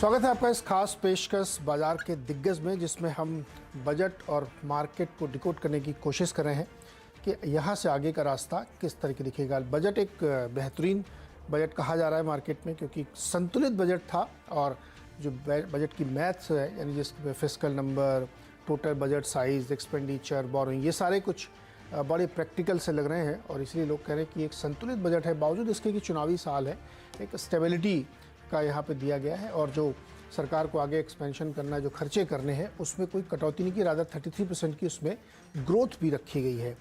स्वागत है आपका इस खास पेशकश बाजार के दिग्गज में, जिसमें हम बजट और मार्केट को डिकोड करने की कोशिश कर रहे हैं कि यहाँ से आगे का रास्ता किस तरह की दिखेगा। बजट एक बेहतरीन बजट कहा जा रहा है मार्केट में, क्योंकि संतुलित बजट था और जो बजट की मैथ्स है, यानी जिसमें fiscal number, total budget size, expenditure, borrowing, ये सारे कुछ बड़े प्रैक्टिकल से लग रहे हैं और इसलिए लोग कह रहे हैं कि एक संतुलित बजट है। बावजूद इसके कि चुनावी साल है, एक स्टेबिलिटी का यहाँ पे दिया गया है और जो सरकार को आगे एक्सपेंशन करना है, जो खर्चे करने हैं, उसमें कोई कटौती नहीं की, रादर 33% की उसमें ग्रोथ भी रखी गई है।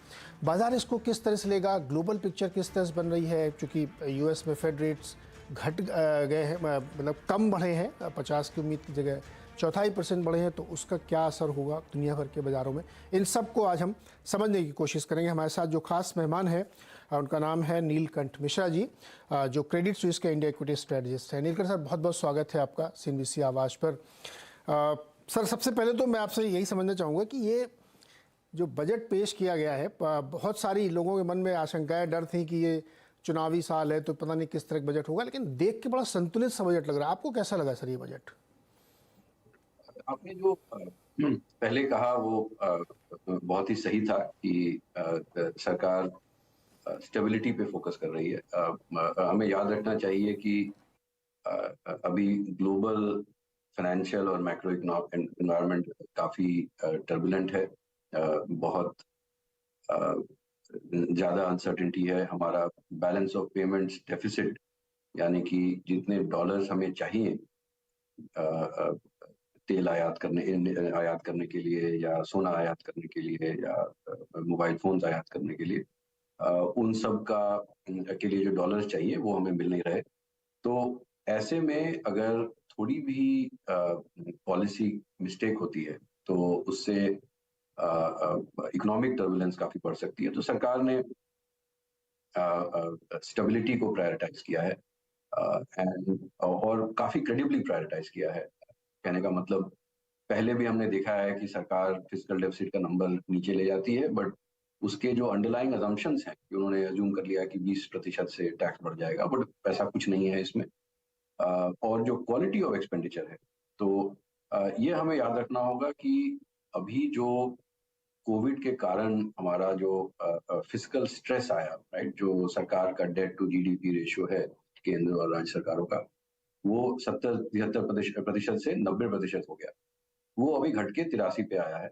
बाजार इसको किस तरह से लेगा, ग्लोबल पिक्चर किस तरह से बन रही है, क्योंकि यूएस में फेड रेट्स घट गए हैं, मतलब कम बढ़े हैं, 50 की उम्मीद की जगह 4.5% बढ़े हैं, तो उसका क्या असर होगा दुनिया भर के बाज़ारों में, इन सब को आज हम समझने की कोशिश करेंगे। हमारे साथ जो खास मेहमान हैं उनका नाम है नीलकंठ मिश्रा जी, जो क्रेडिट स्विस के इंडिया इक्विटी स्ट्रेटजिस्ट हैं। नीलकंठ सर, बहुत बहुत स्वागत है आपका CNBC आवाज़ पर। सर, सबसे पहले तो मैं आपसे यही समझना चाहूँगा कि ये जो बजट पेश किया गया है, बहुत सारी लोगों के मन में आशंकाएं, डर थी कि ये चुनावी साल है तो पता नहीं किस तरह का बजट होगा, लेकिन देख के बड़ा संतुलित सा बजट लग रहा है। आपको कैसा लगा सर ये बजट? आपने जो पहले कहा वो बहुत ही सही था कि सरकार स्टेबिलिटी पे फोकस कर रही है। हमें याद रखना चाहिए कि अभी ग्लोबल फाइनेंशियल और मैक्रो एनवायरनमेंट काफी टर्बुलेंट है। बहुत ज्यादा अनसर्टेनिटी है। हमारा बैलेंस ऑफ पेमेंट्स डेफिसिट, यानी कि जितने डॉलर्स हमें चाहिए तेल आयात करने के लिए, या सोना आयात करने के लिए, या मोबाइल फोन्स आयात करने के लिए, उन सब का के लिए जो डॉलर्स चाहिए वो हमें मिल नहीं रहे। तो ऐसे में अगर थोड़ी भी पॉलिसी मिस्टेक होती है तो उससे इकोनॉमिक टर्बुलेंस काफी बढ़ सकती है। तो सरकार ने स्टेबिलिटी को प्रायोरिटाइज किया है, और काफी क्रेडिबली प्रायोरिटाइज किया है। कहने का मतलब, पहले भी हमने देखा है कि सरकार फिस्कल डेफिसिट का नंबर नीचे ले जाती है, बट उसके जो अंडरलाइंग अजम्पशंस हैं कि उन्होंने अज्यूम कर लिया कि 20% से टैक्स बढ़ जाएगा, बट ऐसा कुछ नहीं है इसमें। और जो क्वालिटी ऑफ एक्सपेंडिचर है, तो ये हमें याद रखना होगा कि अभी जो कोविड के कारण हमारा जो फिस्कल स्ट्रेस आया, राइट, जो सरकार का डेट टू GDP रेशियो है केंद्र और राज्य सरकारों का, वो 70-73% से 90% हो गया। वो अभी घट के 83 पे आया है।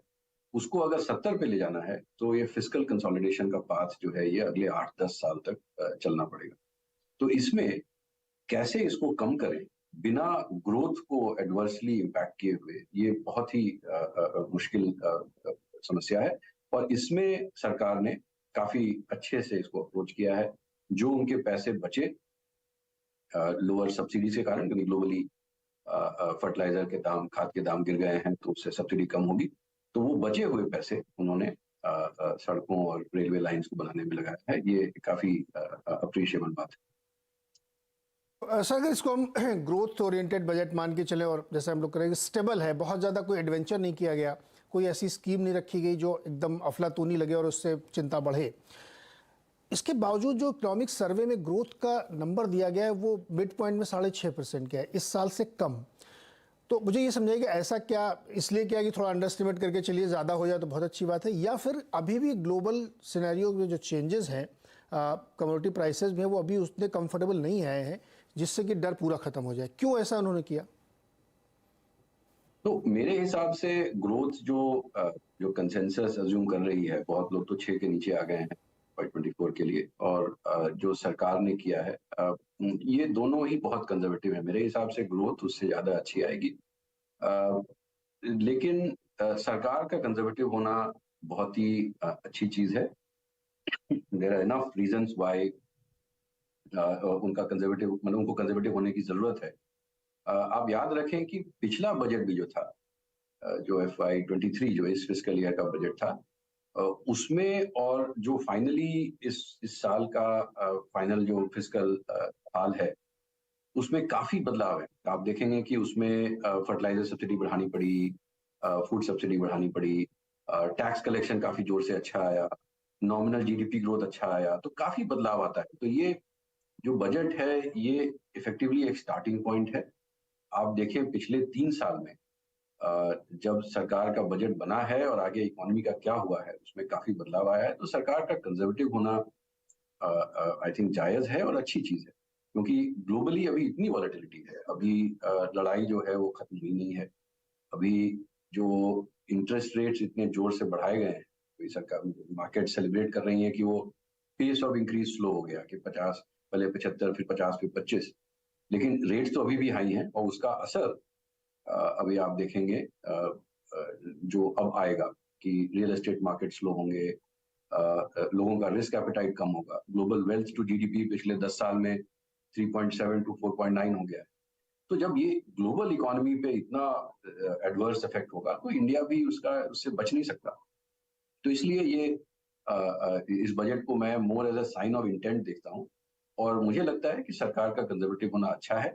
उसको अगर 70 पे ले जाना है तो ये फिस्कल कंसोलिडेशन का पाथ जो है, ये अगले 8-10 साल तक चलना पड़ेगा। तो इसमें कैसे इसको कम करें बिना ग्रोथ को एडवर्सली इम्पैक्ट किए हुए, ये बहुत ही मुश्किल समस्या है। और इसमें सरकार ने काफी अच्छे से इसको अप्रोच किया है। जो उनके पैसे बचे लोअर सब्सिडी के कारण, क्योंकि ग्लोबली फर्टिलाइजर के दाम, खाद के दाम गिर गए हैं, तो उससे सब्सिडी कम होगी, तो वो बचे हुए पैसे उन्होंने सड़कों और रेलवे लाइंस को बनाने में लगाया है। ये काफी अप्रिशिएबल बात है। सर, अगर इसको हम ग्रोथ ओरिएंटेड बजट मान के चले और जैसे हम लोग करेंगे, स्टेबल है, बहुत ज़्यादा कोई एडवेंचर नहीं किया गया, कोई ऐसी स्कीम नहीं रखी गई जो एकदम अफलातूनी लगे और उससे चिंता बढ़े, इसके बावजूद जो इकोनॉमिक सर्वे में ग्रोथ का नंबर दिया गया है वो मिड पॉइंट में 6.5% का है, इस साल से कम। तो मुझे ये समझाइए कि ऐसा क्या, इसलिए क्या कि थोड़ा अंडर एस्टिमेट करके चलिए, ज़्यादा हो जाए तो बहुत अच्छी बात है, या फिर अभी भी ग्लोबल सिनेरियो में जो चेंजेस हैं कमोडिटी प्राइसेस में, वो अभी उतने कंफर्टेबल नहीं आए हैं जिससे कि डर पूरा खत्म हो जाए? क्यों ऐसा उन्होंने किया? तो मेरे हिसाब से ग्रोथ जो कंसेंसस अज्यूम कर रही है, बहुत लोग तो 6 के नीचे आ गए हैं 2024 के लिए, और जो सरकार ने किया है, ये दोनों ही बहुत कंजर्वेटिव है। मेरे हिसाब से ग्रोथ उससे ज्यादा अच्छी आएगी, लेकिन सरकार का कंजर्वेटिव होना बहुत ही अच्छी चीज है। There are enough reasons why उनको कंजर्वेटिव होने की जरूरत है। आप याद रखें कि पिछला बजट भी जो था, जो FY23, जो इस फिस्कल ईयर का बजट था, उसमें और जो फाइनली इस साल का फाइनल जो फिस्कल साल है, उसमें काफी बदलाव है। आप देखेंगे कि उसमें फर्टिलाइजर सब्सिडी बढ़ानी पड़ी, फूड सब्सिडी बढ़ानी पड़ी, टैक्स कलेक्शन काफी जोर से अच्छा आया, नॉमिनल GDP ग्रोथ अच्छा आया, तो काफी बदलाव आता है। तो ये जो बजट है, ये इफेक्टिवली एक स्टार्टिंग पॉइंट है। आप देखें पिछले 3 साल में जब सरकार का बजट बना है और आगे इकोनॉमी का क्या हुआ है, उसमें काफ़ी बदलाव आया है। तो सरकार का कंज़र्वेटिव होना आई थिंक जायज़ है और अच्छी चीज़ है। क्योंकि ग्लोबली अभी इतनी वॉलेटिलिटी है, अभी लड़ाई जो है वो खत्म हुई नहीं है। अभी जो इंटरेस्ट रेट्स इतने ज़ोर से बढ़ाए गए हैं, तो सरकार मार्केट सेलिब्रेट कर रही है कि वो पेस ऑफ इंक्रीज़ स्लो हो गया कि 50 पहले 75 फिर 50 फिर 25, लेकिन रेट्स तो अभी भी हाई हैं और उसका असर अभी आप देखेंगे जो अब आएगा कि रियल एस्टेट मार्केट स्लो होंगे, लोगों का रिस्क एपेटाइट कम होगा। ग्लोबल वेल्थ टू जीडीपी पिछले 10 साल में 3.7 टू 4.9 हो गया है। तो जब ये ग्लोबल इकोनॉमी पे इतना एडवर्स इफेक्ट होगा तो इंडिया भी उससे बच नहीं सकता। तो इसलिए ये इस बजट को मैं more as a sign of intent देखता हूँ और मुझे लगता है कि सरकार का कंजर्वेटिव होना अच्छा है,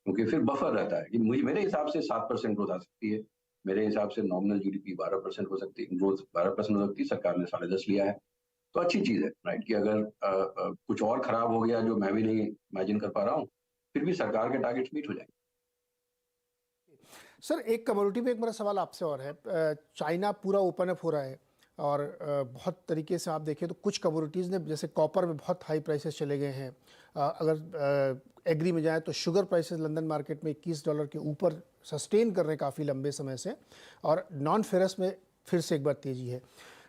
क्योंकि फिर बफर रहता है कि मुझे मेरे हिसाब से 7% ग्रोथ आ सकती है, मेरे हिसाब से नॉमिनल जीडीपी 12% हो सकती है, ग्रोथ 12% हो सकती है, सरकार ने 10.5 लिया है। तो अच्छी चीज़ है, राइट? कि अगर कुछ और खराब हो गया जो मैं भी नहीं इमेजिन कर पा रहा हूँ, फिर भी सरकार के टारगेट्स मीट हो जाएंगे। सर, एक कमोडिटी पे एक मेरा सवाल आपसे और है। चाइना पूरा ओपन अप हो रहा है और बहुत तरीके से आप देखें तो कुछ कमोडिटीज़ ने, जैसे कॉपर में बहुत हाई प्राइसेस चले गए हैं। अगर एग्री में जाए तो शुगर प्राइसेस लंदन मार्केट में $21 के ऊपर सस्टेन कर रहे हैं काफ़ी लंबे समय से, और नॉन फेरस में फिर से एक बार तेज़ी है।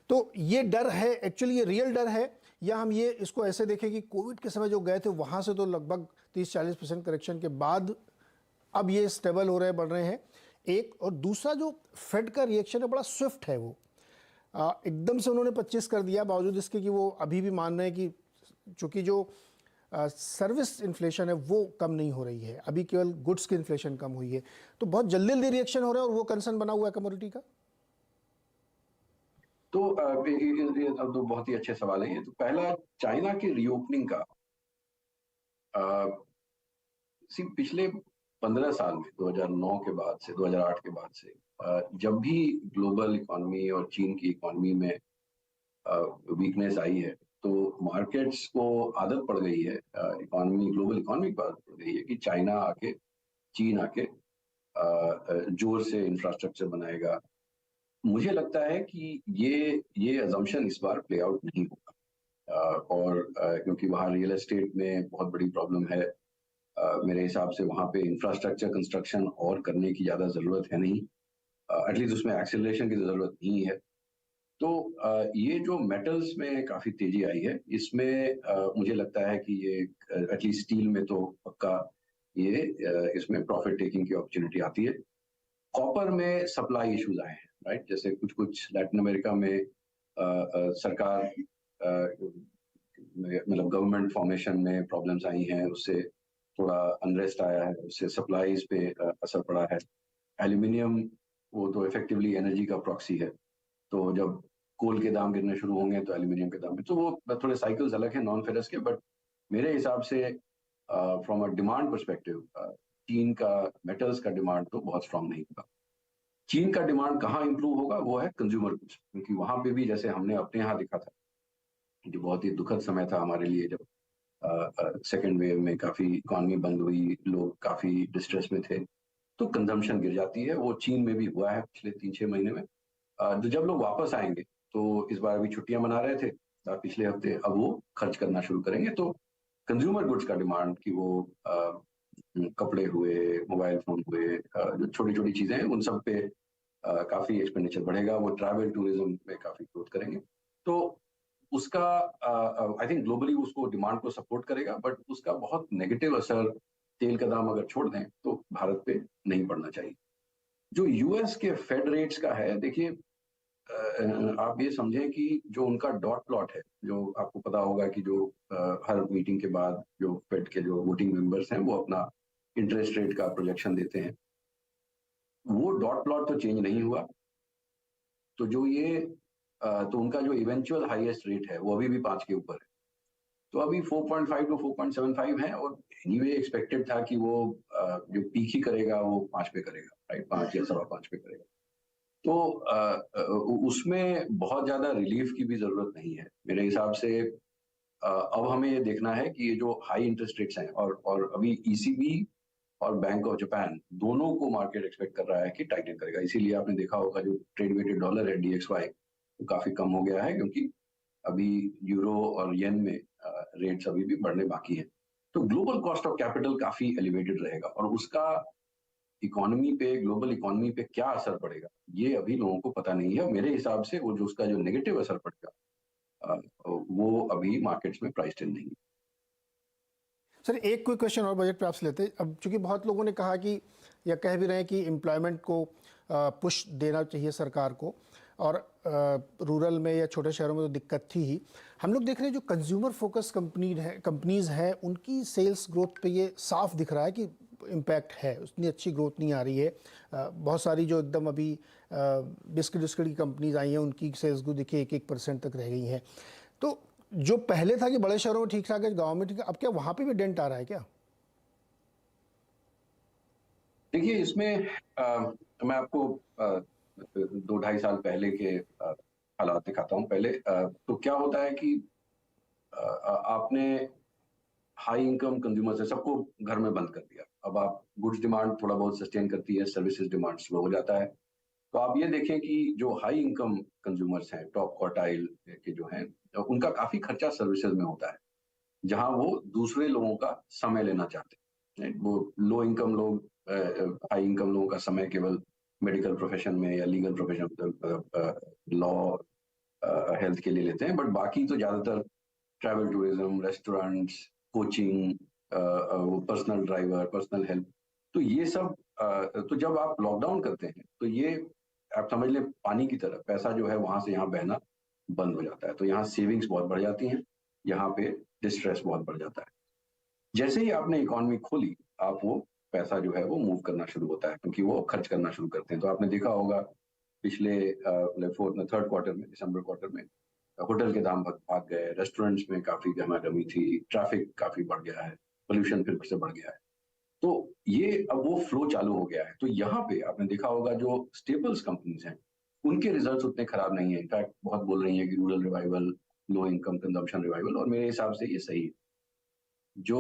तो ये डर है, एक्चुअली ये रियल डर है, या हम ये इसको ऐसे देखें कि कोविड के समय जो गए थे वहाँ से तो लगभग 30-40% करेक्शन के बाद अब ये स्टेबल हो रहे हैं, बढ़ रहे हैं, एक। और दूसरा जो फेड का रिएक्शन है बड़ा स्विफ्ट है, वो एकदम से उन्होंने 25 कर दिया, बावजूद इसके कि वो अभी भी मान रहे हैं कि चूंकि जो सर्विस इन्फ्लेशन है वो कम नहीं हो रही है, अभी केवल गुड्स की इन्फ्लेशन कम हुई है। तो बहुत जल्दी जल्दी रिएक्शन हो रहा है और वो कंसर्न बना हुआ है कमोडिटी का। तो ये अब तो बहुत ही अच्छे सवाल हैं। ये तो पहला, चाइना के रीओपनिंग का पिछले 15 साल में 2009 के बाद से 2008 के बाद से जब भी ग्लोबल इकोनॉमी और चीन की इकोनॉमी में वीकनेस आई है, तो मार्केट्स को आदत पड़ गई है, इकोनॉमी ग्लोबल इकोनॉमी को आदत पड़ गई है कि चाइना आके, चीन आके जोर से इंफ्रास्ट्रक्चर बनाएगा। मुझे लगता है कि ये अजम्पशन इस बार प्ले आउट नहीं होगा, और क्योंकि वहाँ रियल एस्टेट में बहुत बड़ी प्रॉब्लम है। मेरे हिसाब से वहाँ पे इंफ्रास्ट्रक्चर कंस्ट्रक्शन और करने की ज़्यादा ज़रूरत है नहीं, एटलीस्ट उसमें एक्सेलरेशन की ज़रूरत नहीं है। तो ये जो मेटल्स में काफ़ी तेज़ी आई है, इसमें मुझे लगता है कि ये एटलीस्ट स्टील में तो पक्का ये इसमें प्रॉफिट टेकिंग की अपॉर्चुनिटी आती है। कॉपर में सप्लाई इश्यूज आए हैं, राइट? जैसे कुछ कुछ लैटिन अमेरिका में सरकार मतलब गवर्नमेंट फॉर्मेशन में प्रॉब्लम्स आई हैं, उससे थोड़ा अनरेस्ट आया है, उससे सप्लाईज पे असर पड़ा है। एल्यूमिनियम, वो तो इफेक्टिवली एनर्जी का प्रॉक्सी है, तो जब कोल के दाम गिरने शुरू होंगे तो एल्यूमिनियम के दाम में, तो वो थोड़े साइकिल्स अलग है नॉन फेरस के। बट मेरे हिसाब से फ्रॉम अ डिमांड परस्पेक्टिव चीन का मेटल्स का डिमांड तो बहुत स्ट्रांग नहीं होगा। चीन का डिमांड कहाँ इंप्रूव होगा, वो है कंज्यूमर गुड्स, क्योंकि वहां पे भी जैसे हमने अपने यहाँ देखा था, जो बहुत ही दुखद समय था हमारे लिए, जब सेकेंड वेव में काफी इकोनॉमी बंद हुई, लोग काफी डिस्ट्रेस में थे, तो कंजम्पशन गिर जाती है। वो चीन में भी हुआ है पिछले 3-6 महीने में। तो जब लोग वापस आएंगे, तो इस बार भी छुट्टियां मना रहे थे पिछले हफ्ते, अब वो खर्च करना शुरू करेंगे, तो कंज्यूमर गुड्स का डिमांड की वो कपड़े हुए, मोबाइल फोन हुए, जो छोटी छोटी चीजें हैं उन सब पे काफी एक्सपेंडिचर बढ़ेगा। वो ट्रैवल टूरिज्म में काफी ग्रोथ करेंगे, तो उसका आई थिंक ग्लोबली उसको डिमांड को सपोर्ट करेगा। बट उसका बहुत नेगेटिव असर तेल का दाम अगर छोड़ दें तो भारत पे नहीं पड़ना चाहिए। जो यूएस के फेड रेट्स का है, देखिए आप ये समझें कि जो उनका डॉट प्लॉट है, जो आपको पता होगा कि जो हर मीटिंग के बाद जो फेड के जो वोटिंग मेंबर्स हैं वो अपना इंटरेस्ट रेट का प्रोजेक्शन देते हैं, वो डॉट प्लॉट तो चेंज नहीं हुआ। तो जो ये तो उनका जो इवेंचुअल हाईएस्ट रेट है वो अभी भी 5 के ऊपर है। तो अभी 4.5 टू 4.75 है, और एनीवे एक्सपेक्टेड था कि वो जो पीक ही करेगा वो 5 पे करेगा, राइट? 5 या 5.25 पे करेगा। तो उसमें बहुत ज्यादा रिलीफ की भी जरूरत नहीं है मेरे हिसाब से। अब हमें ये देखना है कि ये जो हाई इंटरेस्ट रेट्स हैं, और अभी ईसीबी और बैंक ऑफ जापान दोनों को मार्केट एक्सपेक्ट कर रहा है कि टाइटन करेगा। इसीलिए आपने देखा होगा जो ट्रेड वेटेड डॉलर है DXY वो काफी कम हो गया है, क्योंकि अभी यूरो और येन में रेट्स अभी भी बढ़ने बाकी है। तो ग्लोबल कॉस्ट ऑफ कैपिटल काफी एलिवेटेड रहेगा और उसका इकोनॉमी पे, ग्लोबल इकोनॉमी पे क्या असर पड़ेगा ये अभी लोगों को पता नहीं है। मेरे हिसाब से वो जो उसका जो नेगेटिव असर पड़ेगा वो अभी मार्केट्स में प्राइस्ड इन नहीं है। सर एक कोई क्वेश्चन और बजट पे आपसे लेते हैं। अब चूंकि बहुत लोगों ने कहा कि या कह भी रहे हैं कि एम्प्लॉयमेंट को पुश देना चाहिए सरकार को, और रूरल में या छोटे शहरों में तो दिक्कत थी ही। हम लोग देख रहे हैं जो कंज्यूमर फोकस कंपनीज हैं उनकी सेल्स ग्रोथ पे ये साफ दिख रहा है कि इम्पैक्ट है, उतनी अच्छी ग्रोथ नहीं आ रही है। बहुत सारी जो एकदम अभी बिस्किट विस्किट की कंपनीज आई हैं उनकी सेल्स ग्रोथ देखिए 1% तक रह गई हैं। तो जो पहले था कि बड़े शहरों में ठीक ठाक है, गाँव में ठीक है, अब क्या वहाँ पे भी डेंट आ रहा है क्या? देखिए इसमें मैं आपको 2-2.5 साल पहले के हालात दिखाता हूँ। पहले तो क्या होता है कि आपने हाई इनकम कंज्यूमर से सबको घर में बंद कर दिया। अब आप गुड्स डिमांड थोड़ा बहुत सस्टेन करती है, सर्विसेज डिमांड स्लो हो जाता है। तो आप ये देखें कि जो हाई इनकम कंज्यूमर्स हैं, टॉप क्वार्टाइल के जो हैं, उनका काफी खर्चा सर्विसेज में होता है, जहां वो दूसरे लोगों का समय लेना चाहते हैं। वो लो इनकम लोग हाई इनकम लोगों का समय केवल मेडिकल प्रोफेशन में या लीगल प्रोफेशन, लॉ, हेल्थ के लिए लेते हैं, बट बाकी तो ज्यादातर travel tourism, restaurants, coaching, personal driver, personal help, तो ये सब तो जब आप लॉकडाउन करते हैं तो ये आप समझ लें पानी की तरह पैसा जो है वहां से यहाँ बहना बंद हो जाता है। तो यहाँ सेविंग्स बहुत बढ़ जाती हैं, यहाँ पे डिस्ट्रेस बहुत बढ़ जाता है। जैसे ही आपने इकोनॉमी खोली, आप वो पैसा जो है वो मूव करना शुरू होता है, क्योंकि वो खर्च करना शुरू करते हैं। तो आपने देखा होगा पिछले थर्ड क्वार्टर में, दिसंबर क्वार्टर में होटल के दाम भाग गए, रेस्टोरेंट्स में काफी गहमागहमी थी, ट्रैफिक काफी बढ़ गया है, पोल्यूशन फिर से बढ़ गया है। तो ये अब वो फ्लो चालू हो गया है। तो यहाँ पे आपने देखा होगा जो स्टेपल्स कंपनीज हैं उनके रिजल्ट्स उतने खराब नहीं है। इनफैक्ट बहुत बोल रही है कि rural revival, low income consumption revival, और मेरे हिसाब से ये सही है। जो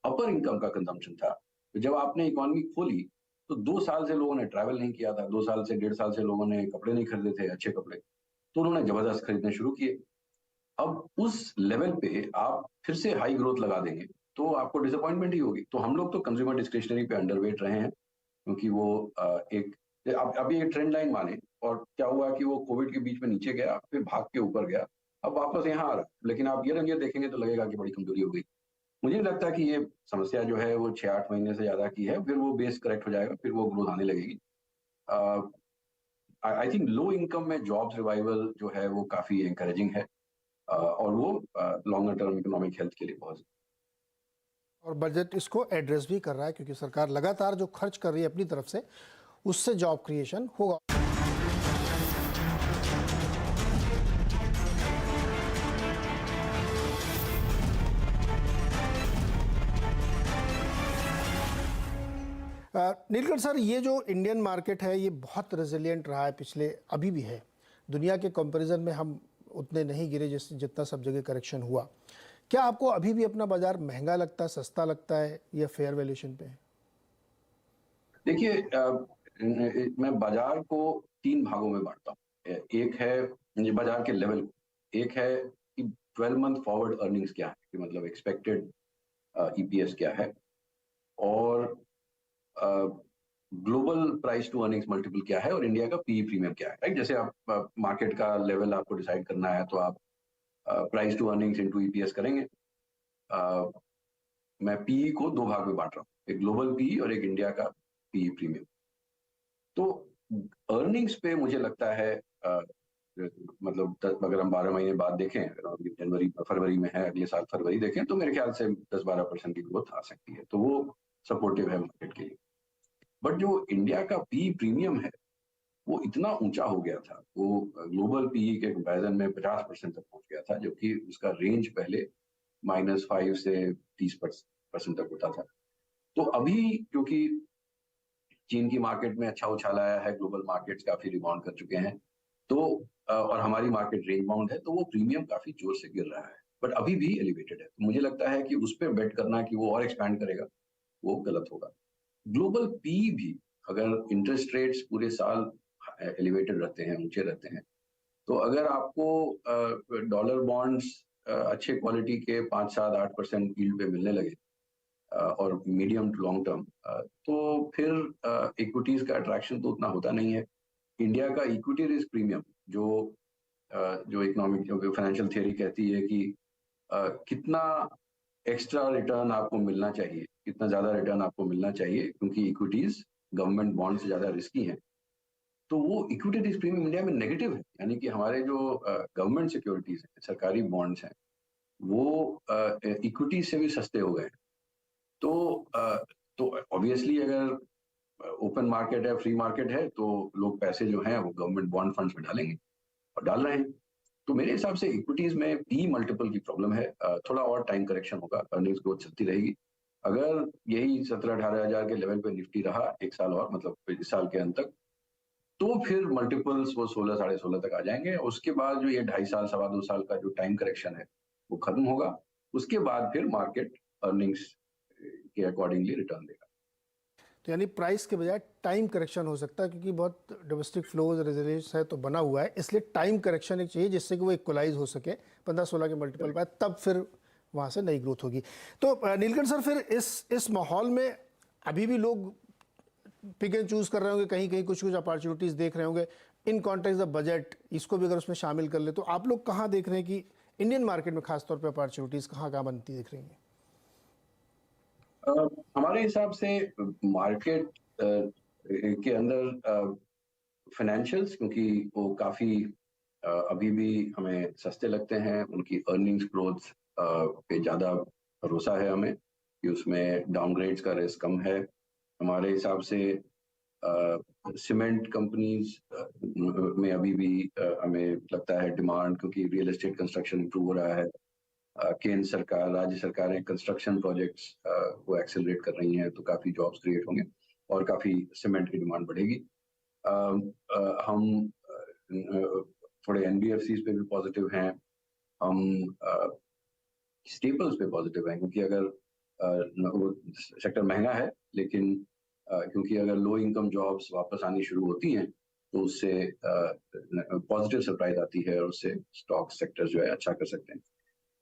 अपर इनकम का कंजम्पशन था, तो जब आपने इकोनॉमी खोली तो 2 साल से लोगों ने ट्रैवल नहीं किया था, 2 साल से 1.5 साल से लोगों ने कपड़े नहीं खरीदे थे अच्छे कपड़े, तो उन्होंने जबरदस्त खरीदने शुरू किए। अब उस लेवल पे आप फिर से हाई ग्रोथ लगा देंगे तो आपको डिसअपॉइंटमेंट ही होगी। तो हम लोग तो कंज्यूमर डिस्क्रिशनरी पे अंडरवेट रहे हैं, क्योंकि वो एक अभी एक ट्रेंड लाइन माने, और क्या हुआ कि वो कोविड के बीच में नीचे गया, फिर भाग के ऊपर गया, अब वापस यहाँ आ रहा है। लेकिन आप ईयर ऑन ईयर देखेंगे तो लगेगा कि बड़ी कमजोरी हो गई। मुझे नहीं लगता कि ये समस्या जो है वो 6-8 महीने से ज्यादा की है, फिर वो बेस करेक्ट हो जाएगा, फिर वो ग्रोथ आने लगेगी। आई थिंक लो इनकम में जॉब्स रिवाइवल जो है वो काफी एंकरेजिंग है, और वो लॉन्गर टर्म इकोनॉमिक हेल्थ के लिए बहुत। और बजट इसको एड्रेस भी कर रहा है क्योंकि सरकार लगातार जो खर्च कर रही है अपनी तरफ से, उससे जॉब क्रिएशन होगा। नीलकंठ सर, ये जो इंडियन मार्केट है ये बहुत रेजिलिएंट रहा है पिछले, अभी भी है। दुनिया के कंपैरिजन में हम उतने नहीं गिरे जितना सब जगह करेक्शन हुआ। क्या आपको अभी भी अपना बाजार महंगा लगता है, सस्ता लगता है, या फेयर वैल्यूएशन पे है? देखिए मैं बाजार को 3 भागों में बांटता हूँ। एक है ये बाजार के लेवल, एक है कि 12 मंथ फॉरवर्ड अर्निंग्स क्या है, कि मतलब एक्सपेक्टेड ईपीएस क्या है, और global price to earnings multiple क्या है, और इंडिया का पीई प्रीमियम क्या है। राइट, जैसे आप मार्केट का लेवल आपको डिसाइड करना है तो आप price to earnings into EPS करेंगे। मैं पीई को 2 भाग में बांट रहा हूँ, एक ग्लोबल पीई और एक इंडिया का पीई प्रीमियम। तो अर्निंग्स पे मुझे लगता है मतलब अगर हम 12 महीने बाद देखें, अगर जनवरी फरवरी में है, अगले साल फरवरी देखें, तो मेरे ख्याल से 10-12% की ग्रोथ आ सकती है, तो वो सपोर्टिव है मार्केट के लिए। बट जो इंडिया का पी प्रीमियम है वो इतना ऊंचा हो गया था, वो ग्लोबल पीई के कंपैरिजन में 50% तक पहुंच गया था, जबकि उसका रेंज पहले -5 से 30% तक होता था। तो अभी क्योंकि चीन की मार्केट में अच्छा उछाल आया है, ग्लोबल मार्केट्स काफी रिबाउंड कर चुके हैं, तो और हमारी मार्केट रेंज बाउंड है, तो वो प्रीमियम काफी जोर से गिर रहा है, बट अभी भी एलिवेटेड है। तो मुझे लगता है कि उस पर बेट करना कि वो और एक्सपैंड करेगा, वो गलत होगा। ग्लोबल पी भी, अगर इंटरेस्ट रेट्स पूरे साल एलिवेटेड रहते हैं, ऊंचे रहते हैं, तो अगर आपको डॉलर बॉन्ड्स अच्छे क्वालिटी के 5, 7, 8% यील्ड पे मिलने लगे और मीडियम टू लॉन्ग टर्म, तो फिर इक्विटीज का अट्रैक्शन तो उतना होता नहीं है। इंडिया का इक्विटी रिस्क प्रीमियम, जो इकोनॉमिक जो फाइनेंशियल थियरी कहती है कि कितना एक्स्ट्रा रिटर्न आपको मिलना चाहिए, कितना ज्यादा रिटर्न आपको मिलना चाहिए, क्योंकि इक्विटीज गवर्नमेंट बॉन्ड से ज्यादा रिस्की हैं, तो वो इक्विटी रिस्क प्रीमियम इंडिया में नेगेटिव है। यानी कि हमारे जो गवर्नमेंट सिक्योरिटीज हैं, सरकारी बॉन्ड्स हैं, वो इक्विटी से भी सस्ते हो गए हैं। तो तो ऑब्वियसली अगर ओपन मार्केट है, फ्री मार्केट है, तो लोग पैसे जो हैं वो गवर्नमेंट बॉन्ड फंड्स में डालेंगे और डाल रहे हैं। तो मेरे हिसाब से इक्विटीज में पी मल्टीपल की प्रॉब्लम है। थोड़ा और टाइम करेक्शन होगा, अर्निंग्स ग्रोथ चलती रहेगी। अगर यही 17-18 हजार के लेवल पे निफ्टी रहा एक साल और, मतलब इस साल के अंत तक, तो फिर मल्टीपल्स वो 16, 16.5 तक आ जाएंगे। उसके बाद जो ये 2.5 साल, 2.25 साल का जो टाइम करेक्शन है वो खत्म होगा। उसके बाद फिर मार्केट अर्निंग्स के अकॉर्डिंगली रिटर्न देगा। तो यानी प्राइस के बजाय टाइम करेक्शन हो सकता है, क्योंकि बहुत डोमेस्टिक फ्लोज रेजिलियंस है तो बना हुआ है, इसलिए टाइम करेक्शन एक चाहिए जिससे कि वो इक्वलाइज हो सके 15-16 के मल्टीपल पर, तब फिर वहाँ से नई ग्रोथ होगी। तो नीलकंठ सर, फिर इस माहौल में अभी भी लोग पिक एंड चूज कर रहे होंगे, कहीं कहीं कुछ कुछ अपॉर्चुनिटीज देख रहे होंगे इन कॉन्टेक्स्ट ऑफ बजट, इसको भी अगर उसमें शामिल कर ले, तो आप लोग कहाँ देख रहे हैं कि इंडियन मार्केट में खासतौर पर अपॉर्चुनिटीज कहाँ कहाँ बनती दिख रही हैं? हमारे हिसाब से मार्केट के अंदर फाइनेंशियल्स, क्योंकि वो काफी अभी भी हमें सस्ते लगते हैं, उनकी अर्निंग्स ग्रोथ पे ज्यादा भरोसा है हमें कि उसमें डाउनग्रेड्स का रिस्क कम है। हमारे हिसाब से सीमेंट कंपनीज में अभी भी हमें लगता है डिमांड, क्योंकि रियल एस्टेट कंस्ट्रक्शन इंप्रूव हो रहा है। केंद्र सरकार, राज्य सरकारें कंस्ट्रक्शन प्रोजेक्ट्स को एक्सेलरेट कर रही हैं, तो काफी जॉब्स क्रिएट होंगे और काफी सीमेंट की डिमांड बढ़ेगी। हम थोड़े एनबीएफसीज पे भी पॉजिटिव हैं, हम स्टेपल्स पे पॉजिटिव हैं, क्योंकि अगर वो सेक्टर महंगा है, लेकिन क्योंकि अगर लो इनकम जॉब्स वापस आनी शुरू होती हैं, तो उससे पॉजिटिव सरप्राइज आती है और उससे स्टॉक सेक्टर जो है अच्छा कर सकते हैं।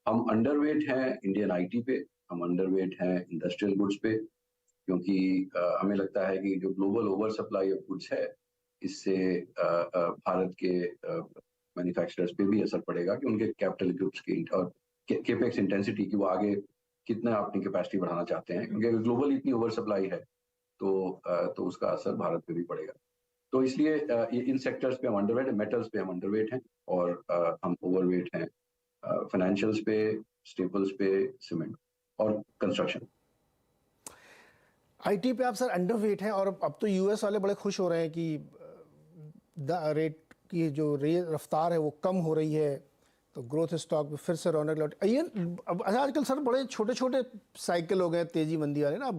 हम अंडरवेट हैं इंडियन आईटी पे, हम अंडरवेट हैं इंडस्ट्रियल गुड्स पे, क्योंकि हमें लगता है कि जो global over supply of goods है, इससे भारत के मैन्युफैक्चरर्स पे भी असर पड़ेगा कि उनके कैपिटल गुड्स की और केपेक्स इंटेंसिटी की, वो आगे कितना अपनी कैपेसिटी बढ़ाना चाहते हैं, क्योंकि अगर ग्लोबल इतनी ओवर सप्लाई है तो उसका असर भारत पे भी पड़ेगा। तो इसलिए इन सेक्टर्स पे हम अंडरवेट हैं, मेटल्स पे हम अंडरवेट हैं, और हम ओवरवेट हैं फाइनेंशियल्स पे, स्टेपल्स पे, सीमेंट और कंस्ट्रक्शन। आईटी पे आप सर अंडरवेट हैं, और अब तो यूएस वाले बड़े खुश हो रहे हैं कि रेट की जो रफ्तार है वो कम हो रही है, तो ग्रोथ स्टॉक में फिर से रौनक लौट। ये अब आजकल सर बड़े छोटे छोटे साइकिल हो गए तेजी मंदी वाले ना,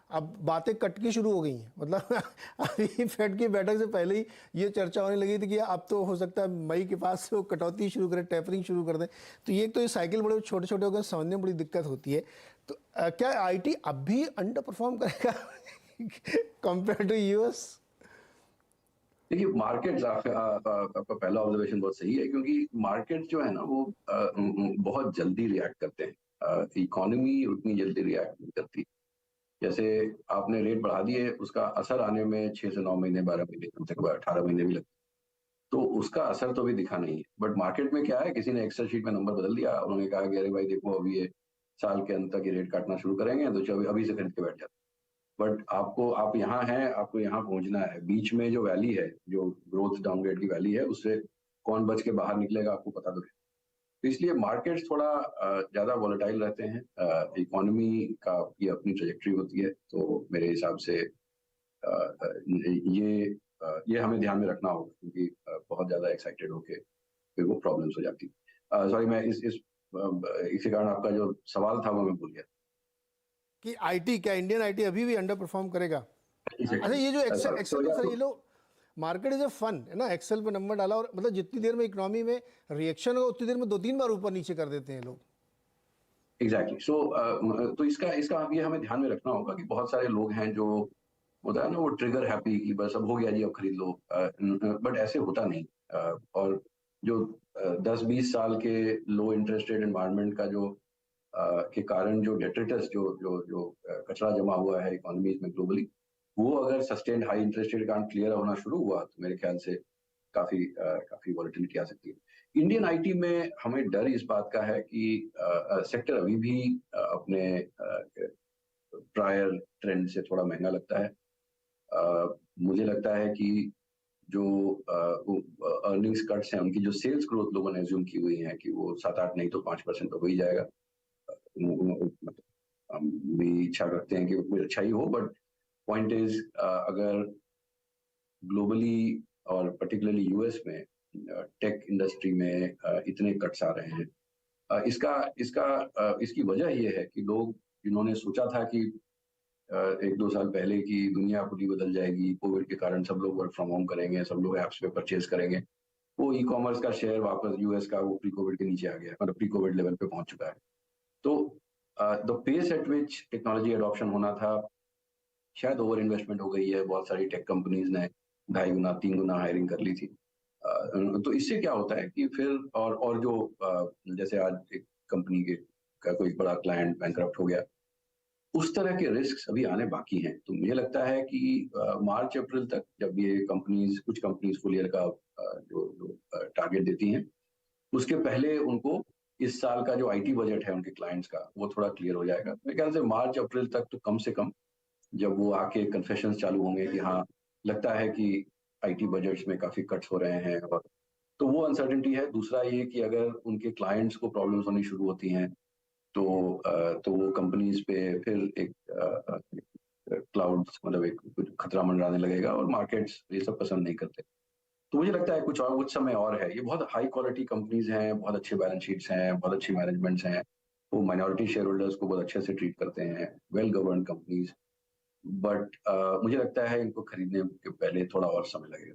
अब बातें कटकी शुरू हो गई हैं। मतलब अभी फेड की बैठक से पहले ही ये चर्चा होने लगी थी कि अब तो हो सकता है मई के पास से वो कटौती शुरू करें, टेपरिंग शुरू कर दें। तो ये साइकिल बड़े छोटे छोटे हो गए, समझने में बड़ी दिक्कत होती है। तो क्या आईटी अब भी अंडर परफॉर्म करेगा कंपेयर टू यूएस? देखिए, मार्केट, आपका पहला ऑब्जर्वेशन बहुत सही है, क्योंकि मार्केट जो है ना वो बहुत जल्दी रिएक्ट करते हैं, इकोनॉमी उतनी जल्दी रिएक्ट नहीं करती। जैसे आपने रेट बढ़ा दिए, उसका असर आने में 6 से 9 महीने, 12 महीने, कम से कम 18 महीने भी लगते, तो उसका असर तो अभी दिखा नहीं है। बट मार्केट में क्या है, किसी ने एक्सेल शीट में नंबर बदल दिया, उन्होंने कहा कि अरे भाई देखो, अभी ये साल के अंत तक ये रेट काटना शुरू करेंगे, तो चलो अभी से खरीद के बैठ जाते। बट आप यहाँ हैं, आपको यहाँ पहुंचना है, बीच में जो वैली है, जो ग्रोथ डाउनग्रेड की वैली है, उससे कौन बच के बाहर निकलेगा आपको पता तो है। तो इसलिए मार्केट्स थोड़ा ज्यादा वॉलेटाइल रहते हैं, इकोनॉमी का ये अपनी ट्रेजेक्ट्री होती है, तो मेरे हिसाब से ये हमें ध्यान में रखना होगा, क्योंकि बहुत ज्यादा एक्साइटेड होके फिर वो प्रॉब्लम्स हो जाती है। सॉरी, मैं इसी कारण आपका जो सवाल था वो मैं भूल गया कि आईटी, क्या इंडियन आईटी अभी भी अंडर परफॉर्म करेगा? अच्छा, ये जो एक्सेल सर, ये लोग मार्केट इज ए फन है ना, एक्सेल पे नंबर डाला और मतलब जितनी देर में इकोनॉमी में रिएक्शन हो उतनी देर में 2-3 बार ऊपर नीचे कर देते हैं लोग। एग्जैक्टली। सो तो इसका ये हमें ध्यान में रखना होगा कि बहुत सारे लोग हैं जो होता है ना वो ट्रिगर हैप्पी कि बस अब हो गया जी अब खरीद लो, बट ऐसे होता नहीं। और जो 10-20 साल के लो इंटरेस्ट रेट एनवायरनमेंट का जो के कारण जो डेट्रिटस जो जो जो कचरा जमा हुआ है इकोनॉमीज में ग्लोबली, वो अगर सस्टेन्ड हाई इंटरेस्ट रेट के कारण क्लियर होना शुरू हुआ तो मेरे ख्याल से काफी वॉलेटिलिटी आ सकती है। इंडियन आईटी में हमें डर इस बात का है कि सेक्टर अभी भी अपने प्रायर ट्रेंड से थोड़ा महंगा लगता है। मुझे लगता है कि जो अर्निंग्स कट्स हैं उनकी जो सेल्स ग्रोथ लोगों ने एज्यूम की हुई है कि वो 7-8 नहीं तो 5% तो हो ही जाएगा। मतलब हम भी इच्छा करते हैं कि वो कुछ अच्छा ही हो, बट पॉइंट इज अगर ग्लोबली और पर्टिकुलरली यूएस में टेक इंडस्ट्री में इतने कट्स आ रहे हैं, इसकी वजह ये है कि लोग जिन्होंने सोचा था कि 1-2 साल पहले की दुनिया पूरी बदल जाएगी, कोविड के कारण सब लोग वर्क फ्रॉम होम करेंगे, सब लोग ऐप्स पे परचेज करेंगे, वो ई कॉमर्स का शेयर वापस यूएस का वो प्री कोविड के नीचे आ गया, मतलब प्री कोविड लेवल पे पहुंच चुका है। तो the pace at which technology adoption होना था, शायद ओवर इन्वेस्टमेंट हो गई है। बहुत सारी टेक कंपनीज ने 2.5 गुना 3 गुना हायरिंग कर ली थी। तो इससे क्या होता है कि फिर और जो जैसे आज एक कंपनी के का कोई बड़ा क्लाइंट बैंकरप्ट हो गया, उस तरह के रिस्क अभी आने बाकी हैं। तो मुझे लगता है कि मार्च अप्रैल तक जब ये कंपनीज कुछ कंपनीज फुल ईयर का जो टारगेट देती हैं, उसके पहले उनको इस साल का जो आईटी बजट है उनके क्लाइंट्स का वो थोड़ा क्लियर हो जाएगा। मेरे ख्याल से मार्च अप्रैल तक तो कम से कम जब वो आके कन्फेशंस चालू होंगे कि हाँ लगता है कि आईटी बजट्स में काफी कट्स हो रहे हैं, और तो वो अनसर्टेनिटी है। दूसरा ये कि अगर उनके क्लाइंट्स को प्रॉब्लम्स होनी शुरू होती हैं तो वो कंपनीज पे फिर एक क्लाउड मतलब एक कुछ खतरा मंडराने लगेगा, और मार्केट्स ये सब पसंद नहीं करते। तो मुझे लगता है कुछ समय और है। ये बहुत हाई क्वालिटी कंपनीज हैं, बहुत अच्छे बैलेंस शीट्स हैं, बहुत अच्छी मैनेजमेंट्स हैं, वो माइनॉरिटी शेयर होल्डर्स को बहुत अच्छे से ट्रीट करते हैं, वेल गवर्न कंपनीज। बट मुझे लगता है इनको खरीदने के पहले थोड़ा और समय लगेगा।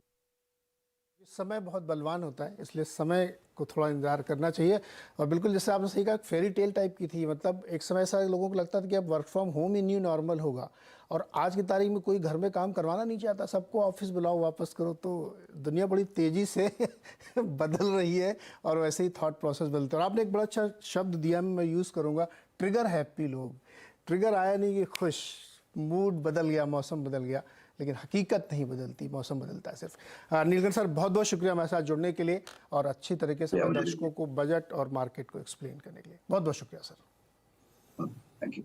समय बहुत बलवान होता है, इसलिए समय को थोड़ा इंतजार करना चाहिए। और बिल्कुल जैसे आपने सही कहा, फेरी टेल टाइप की थी। मतलब एक समय ऐसा लोगों को लगता था कि अब work from home he new normal होगा, और आज की तारीख में कोई घर में काम करवाना नहीं चाहता, सबको ऑफिस बुलाओ वापस करो। तो दुनिया बड़ी तेज़ी से बदल रही है, और वैसे ही थॉट प्रोसेस बदलता है। और आपने एक बड़ा अच्छा शब्द दिया, मैं यूज़ करूँगा, ट्रिगर हैप्पी लोग। ट्रिगर आया नहीं कि खुश, मूड बदल गया, मौसम बदल गया, लेकिन हकीकत नहीं बदलती, मौसम बदलता है सिर्फ। नीलकंठ सर, बहुत बहुत शुक्रिया हमारे साथ जुड़ने के लिए और अच्छी तरीके से हमारे दर्शकों को बजट और मार्केट को एक्सप्लेन करने के लिए। बहुत बहुत शुक्रिया सर। Thank you.